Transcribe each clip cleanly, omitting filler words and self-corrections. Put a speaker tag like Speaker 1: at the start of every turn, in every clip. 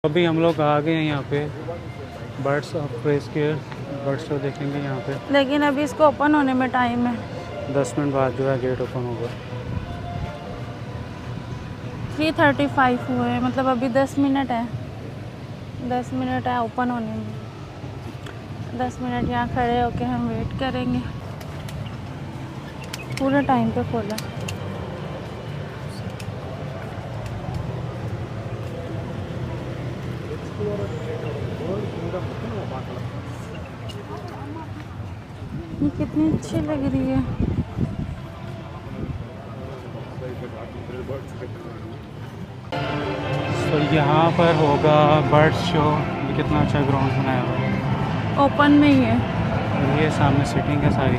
Speaker 1: अभी हम लोग आ गए हैं यहाँ पे birds of press care birds को देखेंगे यहाँ पे,
Speaker 2: लेकिन अभी इसको ओपन होने में टाइम है।
Speaker 1: 10 मिनट बाद जो है गेट ओपन होगा।
Speaker 2: 3:35 हुए हैं, मतलब अभी 10 मिनट है। 10 मिनट है ओपन होने में। 10 मिनट यहाँ खड़े होके हम वेट करेंगे। पूरे टाइम पे खोला। ये कितनी अच्छी लग रही है।
Speaker 1: तो यहाँ पर होगा बर्ड शो। ये कितना अच्छा ग्राउंड बनाया हुआ है,
Speaker 2: ओपन में ही है।
Speaker 1: और ये सामने सिटिंग है सारी।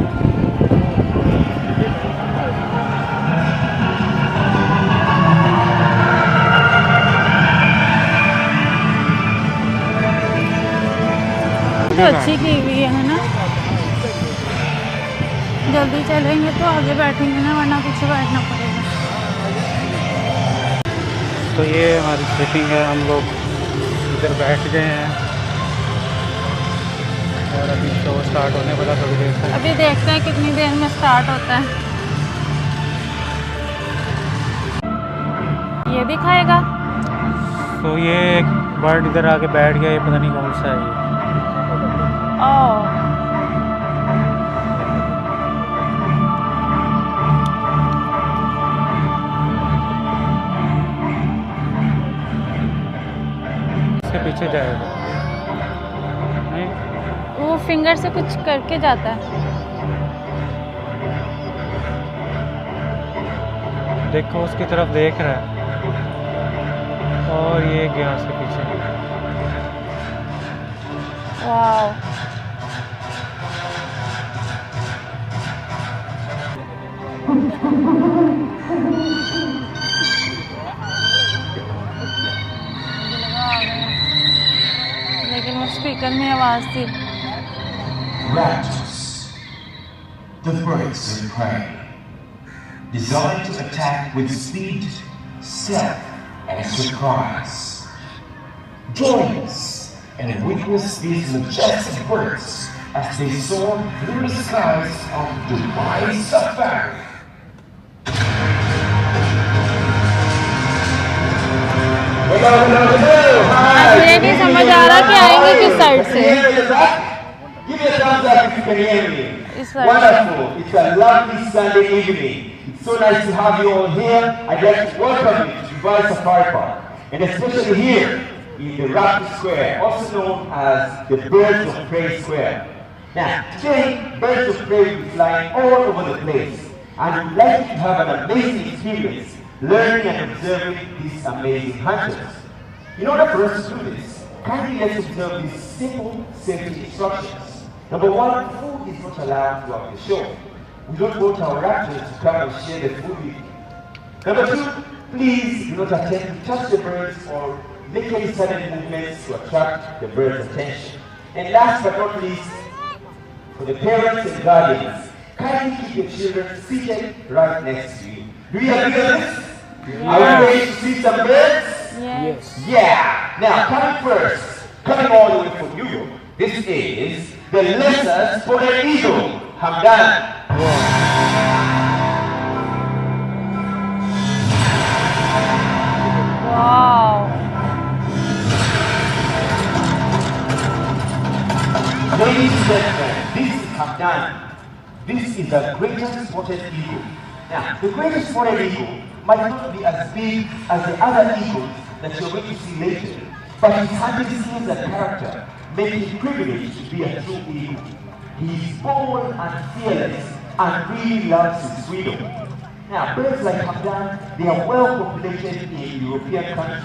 Speaker 2: तो अच्छी की हुई है ना। जल्दी चलेंगे तो आगे बैठेंगे ना, वरना पीछे बैठना पड़ेगा।
Speaker 1: तो ये हमारी सिटिंग है, हम लोग इधर बैठ गए हैं और अभी शो स्टार्ट होने वाला थोड़ी देर से।
Speaker 2: अभी देखते हैं कितनी देर में स्टार्ट होता है। ये दिखाएगा।
Speaker 1: तो ये एक बर्ड इधर आके बैठ गया, ये पता नहीं कौन सा है ये। इसके पीछे जाएगा नहीं,
Speaker 2: वो फिंगर से कुछ करके जाता है।
Speaker 1: देखो उसकी तरफ देख रहा है और ये गया उसके पीछे।
Speaker 2: वाह, लेकिन वो स्पीकर में आवाज थी।
Speaker 3: Raptors, the birds of prey, designed to attack with speed, stealth, and surprise. Join us and witness these majestic birds as they soar through the skies of Dubai Safari.
Speaker 2: अब ये नहीं समझ आ रहा कि आएंगे किस साइड से।
Speaker 3: Give me a thumbs up if you can hear me.
Speaker 2: इस side.
Speaker 3: Wonderful. It's a lovely Sunday evening. It's so nice to have you all here. I'd like to welcome you to Dubai Safari Park, and especially here in the Raptor Square, also known as the Birds of Prey Square. Now, today, birds of prey will be flying all over the place, and we'd like you to have an amazing experience learning and observing these amazing hunters. In order for us to do this, kindly let's observe these simple safety instructions. Number one, food is not allowed throughout the show. We don't want our raptors to come and share the food with you. Number two, please do not attempt to touch the birds or make any sudden movements to attract the birds' attention. And last but not least, for the parents and guardians, kindly keep your children seated right next to you. Do you agree on this?
Speaker 2: Yeah.
Speaker 3: Are we ready to see some birds?
Speaker 2: Yes.
Speaker 3: Yeah! Now, coming first, coming all the way from New York, this is the lesser spotted eagle, Hamdan.
Speaker 2: Wow.
Speaker 3: Ladies and gentlemen, this is Hamdan. This is the greatest spotted eagle. Now, the greatest spotted eagle might not be as big as the other eagles that you're going to see later, but his hunting skills and character make him privileged to be a true eagle. He is bold and fearless and really loves his freedom. Now, birds like Hamdan, they are well populated in European countries.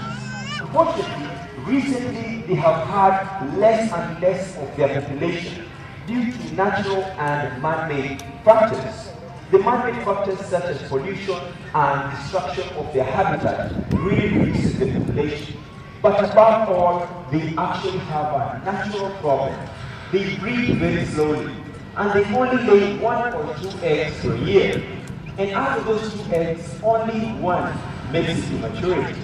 Speaker 3: Unfortunately, recently they have had less and less of their population due to natural and man-made factors. The man-made factors such as pollution and destruction of their habitat really reduces the population. But above all, they actually have a natural problem. They breed very slowly, and they only lay 1 or 2 eggs per year. And out of those 2 eggs, only one makes it to maturity.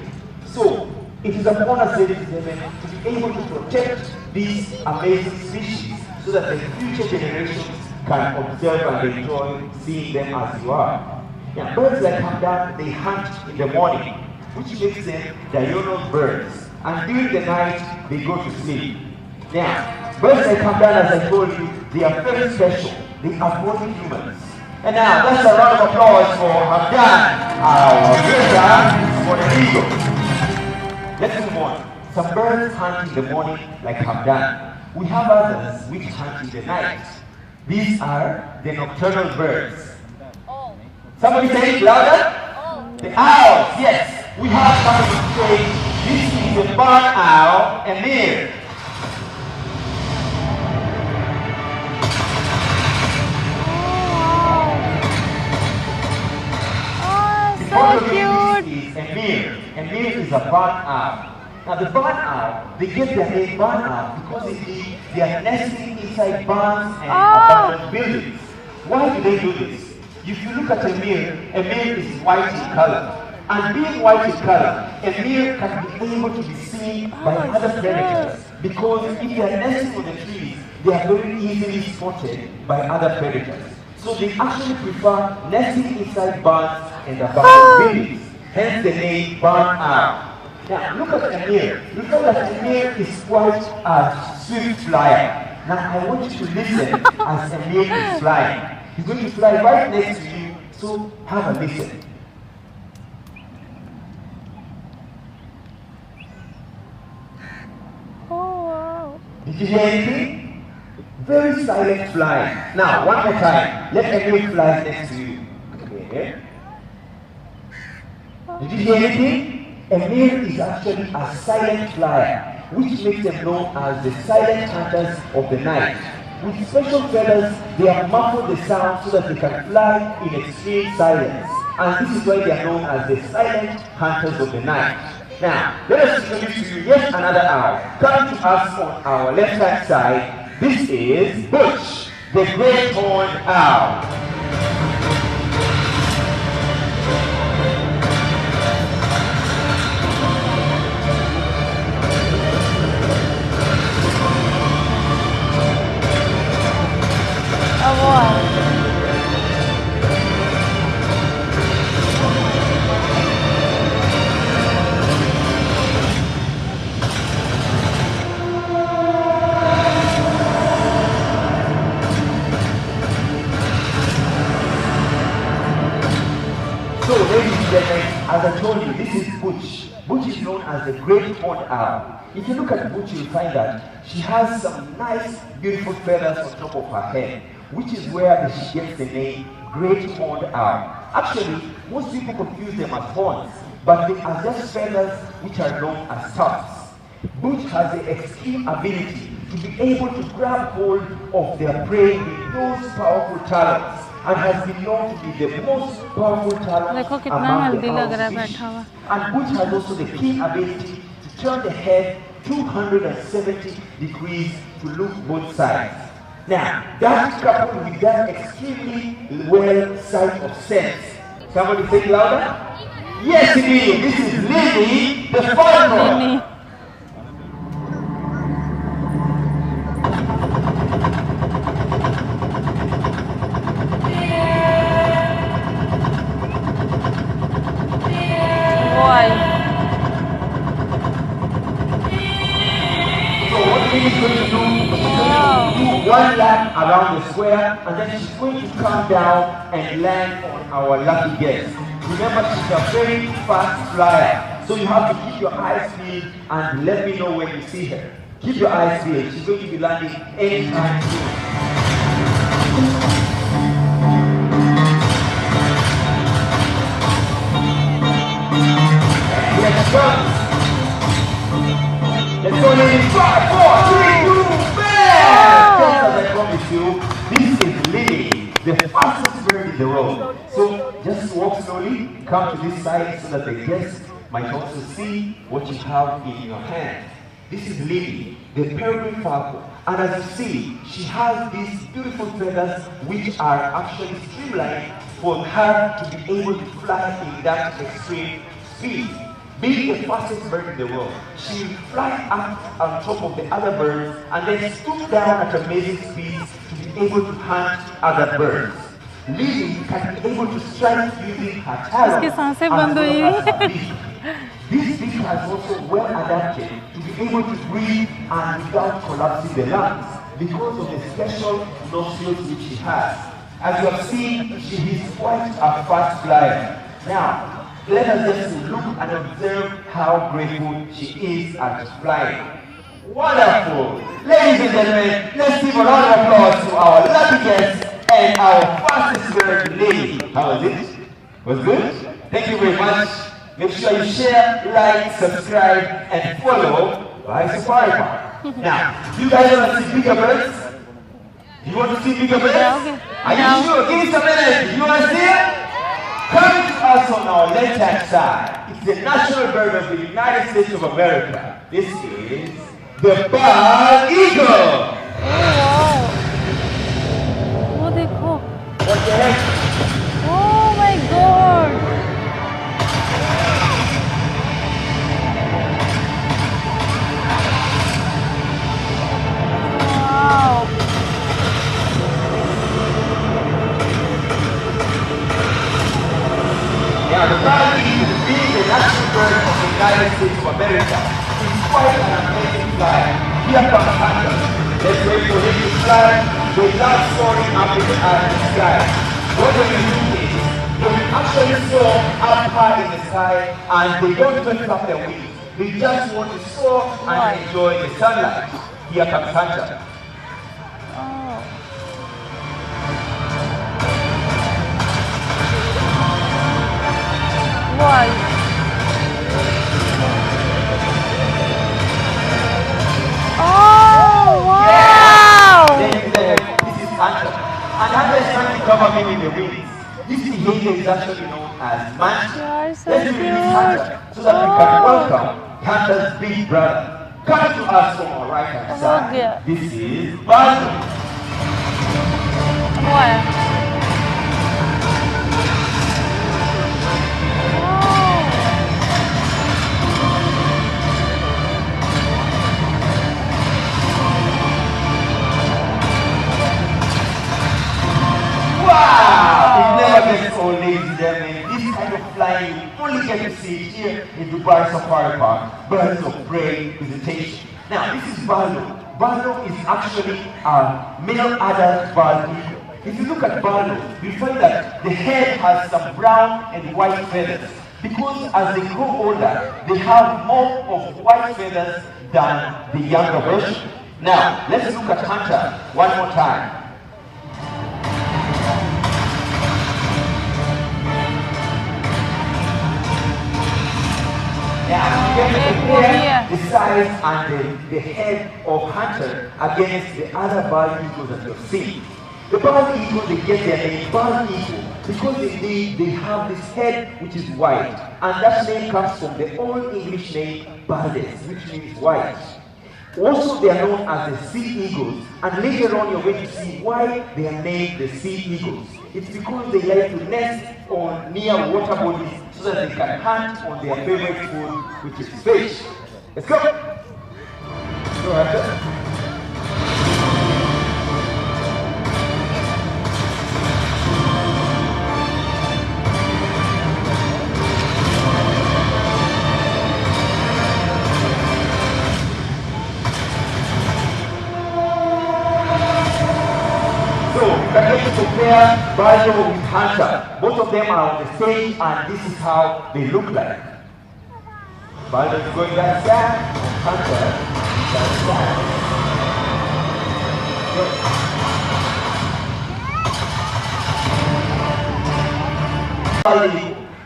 Speaker 3: So, It is upon us, ladies and gentlemen, to be able to protect these amazing species so that the future generations can observe and enjoy seeing them as you are. Now, birds like Hamdan, they hunt in the morning, which makes them diurnal birds. And during the night, they go to sleep. Now, birds like Hamdan, as I told you, they are very special. They avoid humans. And now, that's a round of applause for Hamdan, our greater for the eagle. Let's move on. Some birds hunt in the morning like Hamdan. We have others which hunt in the night. These are the nocturnal birds. Somebody say it louder? The owls, yes. We have somebody to say, this is a barn owl, Emir.
Speaker 2: So cute.
Speaker 3: This is Emir. Emir is a barn owl. Now the barn owl, they get their name barn owl because indeed they are nesting inside barns and abandoned buildings. Why do they do this? If you look at Emir, Emir is white in color. And being white in color, Emir can be able to be seen by other predators because if they are nesting on the trees, they are very easily spotted by other predators. So they actually prefer nesting inside barns and abandoned buildings. Hence the name barn owl. Now look at Emir. You know that Emir is quite a swift flyer. Now I want you to listen as Emir is flying. He's going to fly right next to you, so have a listen.
Speaker 2: Oh, wow.
Speaker 3: Did you hear anything? Very silent flying. Now, one more time. Let Emir fly next to you. Okay. Did you hear anything? Emir is actually a silent flyer, which makes them known as the silent hunters of the night. With special feathers, they have muffled the sound so that they can fly in extreme silence. And this is why they are known as the silent hunters of the night. Now, let us introduce to you yet another owl. Coming to us on our left-hand side, this is Butch, the great horned owl. So, ladies and gentlemen, as I told you, this is Butch. Butch is known as the great horned owl. If you look at Butch, you'll find that she has some nice, beautiful feathers on top of her head, which is where she gets the name great horned owl. Actually, most people confuse them as horns, but they are just feathers which are known as tufts. Butch has the extreme ability to be able to grab hold of their prey with those powerful talons, and has been known to be the most powerful talent
Speaker 2: देखो कितना
Speaker 3: among
Speaker 2: healthy
Speaker 3: the
Speaker 2: लग रहा है
Speaker 3: owl
Speaker 2: बैठा
Speaker 3: species.
Speaker 2: हुआ.
Speaker 3: And Butch has also the keen ability to turn the head 270 degrees to look both sides. Now, that coupled with that extremely well sight of sense. Somebody say it louder? Yes, indeed. This is Lily, the farmer. She's going to do one lap around the square, and then she's going to come down and land on our lucky guest. Remember, she's a very fast flyer, so you have to keep your eyes peeled and let me know when you see her. Keep your eyes peeled. She's going to be landing anytime soon. Let's go. Let's go in 5, 4, 3, 2, bam! Just as I promised you, this is Lily, the fastest bird in the world. So just walk slowly, come to this side so that the guests might also see what you have in your hand. This is Lily, the peregrine falcon. And as you see, she has these beautiful feathers which are actually streamlined for her to be able to fly in that extreme speed. being the fastest bird in the world, she will fly up on top of the other birds and then stoop down at amazing speed to be able to hunt other birds. Lily can be able to strike using her talons
Speaker 2: इसकी सांसें
Speaker 3: as
Speaker 2: बंद
Speaker 3: well
Speaker 2: हुई
Speaker 3: as her beak. This beak has also well adapted to be able to breathe and without collapsing the lungs because of the special nostrils which she has. As you have seen, she is quite a fast flyer. Now, let us just look and observe how grateful she is at flying. Wonderful! Ladies and gentlemen, let's give a round of applause to our lucky guest and our fastest bird, Lily. How was it? Was good? Thank you very much. Make sure you share, like, subscribe, and follow by Safari Park. Now, you guys want to see bigger birds? You want to see bigger birds?
Speaker 2: Yeah, okay.
Speaker 3: Are you sure? Give me some energy. You want to see it? Coming to us on our left-hand side, it's the national bird of the United States of America. This is the bald eagle.
Speaker 2: Wow, वो देखो,
Speaker 3: What the heck?
Speaker 2: oh my god, wow,
Speaker 3: Now, the bald eagle, being the national bird of the United States of America, is quite an amazing flyer. Here comes Hunter. Let's wait for him to fly without soaring up in the sky. What they will do is, they will actually soar up high in the sky and they don't even flap their wings. They just want to soar and enjoy the sunlight. Here comes Hunter.
Speaker 2: oh, wow. Oh, wow!
Speaker 3: This is Hunter. And Hunter is trying to cover me with the wings. This behavior is actually known as mantra.
Speaker 2: You are so
Speaker 3: Let's release Hunter
Speaker 2: cute.
Speaker 3: so that we can welcome Hunter's big brother. Come to us from our right hand side.
Speaker 2: dear.
Speaker 3: This is Baldo.
Speaker 2: Wow.
Speaker 3: Wow! It never gets old, ladies and gentlemen. This kind of flying you only get to see here in Dubai Safari Park. Birds of prey visitation. Now, this is Baldo. Baldo is actually a male adult bald eagle. If you look at Baldo, you find that the head has some brown and white feathers. Because as they grow older, they have more of white feathers than the younger version. Now, let's look at Hunter one more time. Now, you can compare the size and the head of Hunter against the other bald eagles that you've seen. The bald eagle, they get their name bald eagle because they have this head which is white, and that name comes from the Old English name baldus, which means white. Also, they are known as the sea eagles, and later on you're going to see why they are named the sea eagles. It's because they like to nest on near water bodies so that they can hunt on their favorite food, which is fish. Let's go! Go ahead. Compare Baldo with Hunter. Both of them are on the stage and this is how they look like. Baldo is going that side, Hunter that side.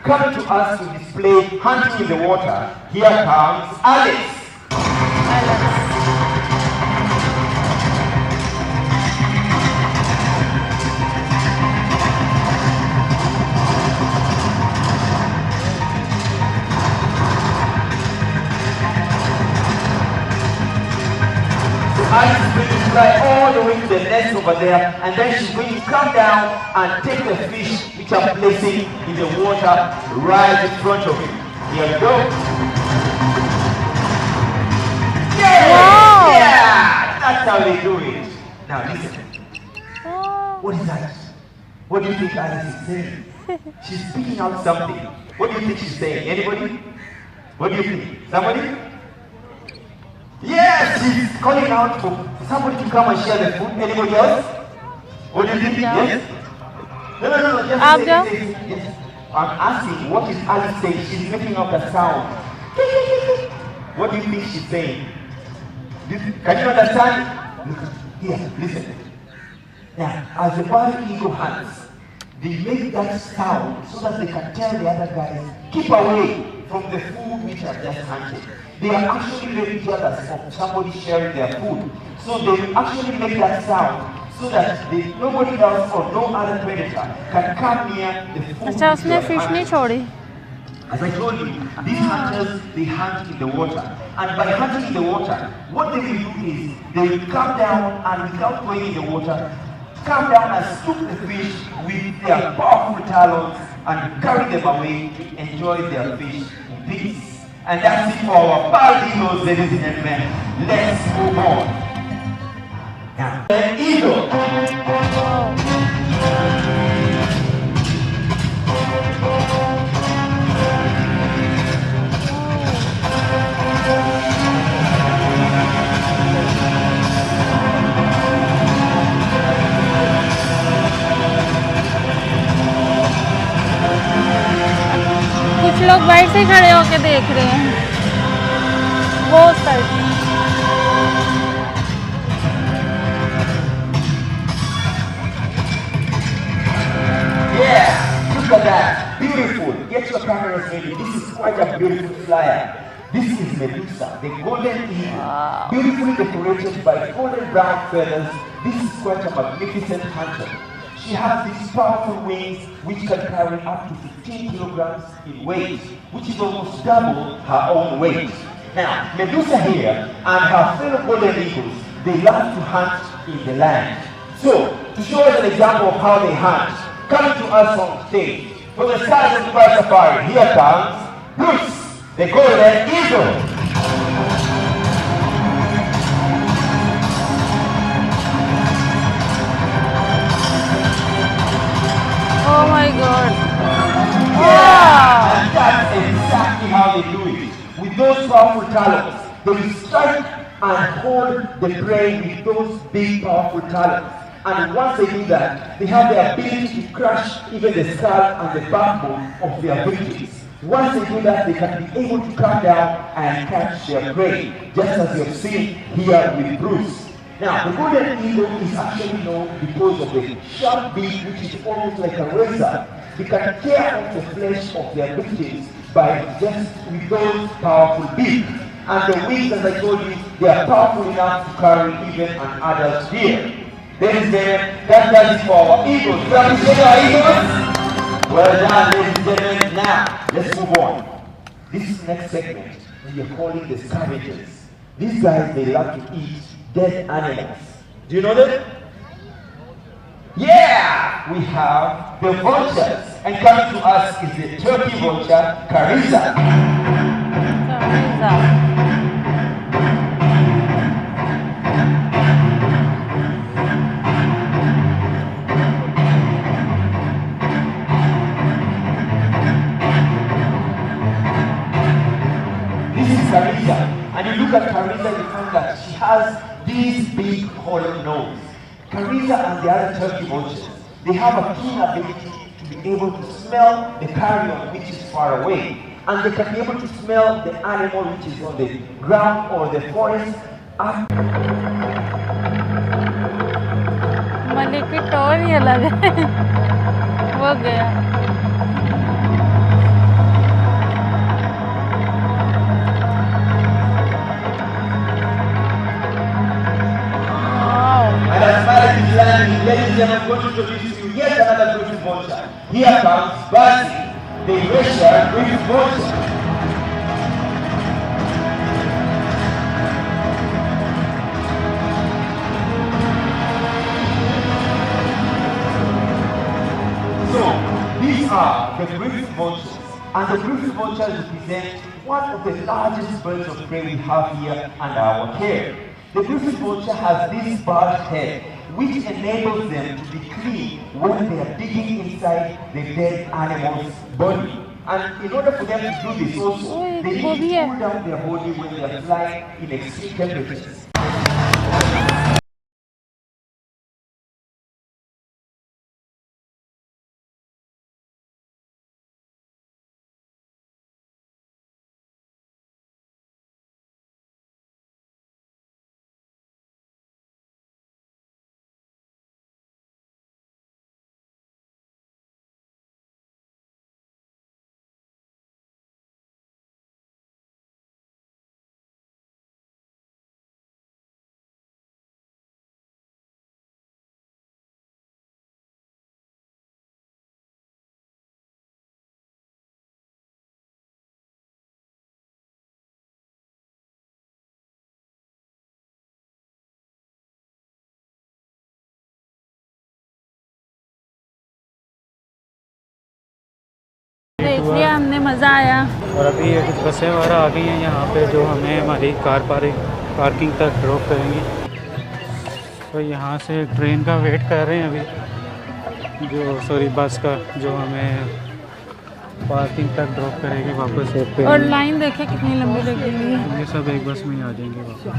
Speaker 3: Coming to us to display hunting in the water, here comes Alex. Alice is going to fly all the way to the nest over there, and then she's going to come down and take the fish which are placing in the water right in front of you. Here we go.
Speaker 2: Wow.
Speaker 3: Yeah! That's how they do it. Now listen.
Speaker 2: Oh.
Speaker 3: What is that? What do you think Alice is saying? She's speaking out something. What do you think she's saying? Anybody? What do you think? Somebody? Yes, she's calling out for somebody to come and share the food. Anybody else? What do you think? Yes? No. Just say, yes. I'm asking, what is Alice saying? She's making up a sound. What do you think she's saying? Can you understand? Here, listen. Now, as the wild eagle hunts, they make that sound so that they can tell the other guys, keep away from the food which are just hunted. They are actually very jealous of somebody sharing their food. So they actually make that sound so that nobody else or no other predator can come near the food.
Speaker 2: अच्छा उसने fish नहीं छोड़ी.
Speaker 3: As I told you, these hunters, they hunt in the water. And by hunting in the water, what they will do is, they will come down and without going in the water, come down and scoop the fish with their powerful talons and carry them away to enjoy their fish in peace. And that's it for our bald eagles, ladies and gentlemen. Let's move on. Now, the eagle.
Speaker 2: कुछ लोग बाहर से खड़े होके देख रहे हैं वो side.
Speaker 3: Yeah, look at that. Beautiful. Get your cameras ready. This is quite a beautiful flyer. This is Medusa, the golden eagle.
Speaker 2: Wow.
Speaker 3: Beautifully decorated by golden brown feathers. This is quite a magnificent hunter. She has these powerful wings which can carry up to 15 kilograms in weight, which is almost double her own weight. Now, Medusa here and her fellow golden eagles, they love to hunt in the land. So, to show us an example of how they hunt, coming to us on stage, from the stars of Dubai Safari, here comes Bruce, the golden eagle.
Speaker 2: Oh my god.
Speaker 3: Yeah, and that's exactly how they do it. With those powerful talons, they will strike and hold the prey with those big powerful talons. And once they do that, they have the ability to crush even the skull and the backbone of their victims. Once they do that, they can be able to come down and catch their prey, just as you have seen here with Bruce. Now, the golden eagle is actually known because of the sharp beak, which is almost like a razor. They can tear off the flesh of their victims by just with those powerful beak. And the wings, as I told you, they are powerful enough to carry even an adult deer. Ladies and gentlemen, that does it for our eagles. You appreciate our eagles? Well done, ladies and gentlemen. Now, let's move on. This next segment, we are calling the scavengers. These guys, they love to eat dead animals. Do you know them? Yeah! We have the vultures. And coming to us is the turkey vulture, Cariza. This is Cariza. And you look at Cariza, you find that she has these big hollow nose. Cariza and the other turkey vultures, they have a keen ability to be able to smell the carrion which is far away. And they can be able to smell the animal which is on the ground or the forest.
Speaker 2: Malik की टोर ही अलग है वो गया
Speaker 3: And as Malik is landing, ladies and gentlemen, I'm going to introduce you yet another beautiful vulture. Here comes Basi, the Russian beautiful vulture. So, these are the beautiful vultures. And the brutal vulture represents one of the largest birds of prey we have here under our care. The brutal vulture has this barbed head, which enables them to be clean when they are digging inside the dead animal's body. And in order for them to do this also, they need to cool down their body when they are flying in extreme temperatures.
Speaker 2: देख लिया हमने, मज़ा आया।
Speaker 1: और अभी ये कुछ बसें वगैरह आ गई हैं यहाँ पे जो हमें हमारी कार पार्किंग तक ड्रॉप करेंगी। तो यहाँ से ट्रेन का वेट कर रहे हैं अभी, जो सॉरी बस का, जो हमें पार्किंग तक ड्रॉप करेगी वापस।
Speaker 2: और लाइन देखे कितनी लंबी लगी हुई है।
Speaker 1: ये सब एक बस में ही आ जाएंगे वापस।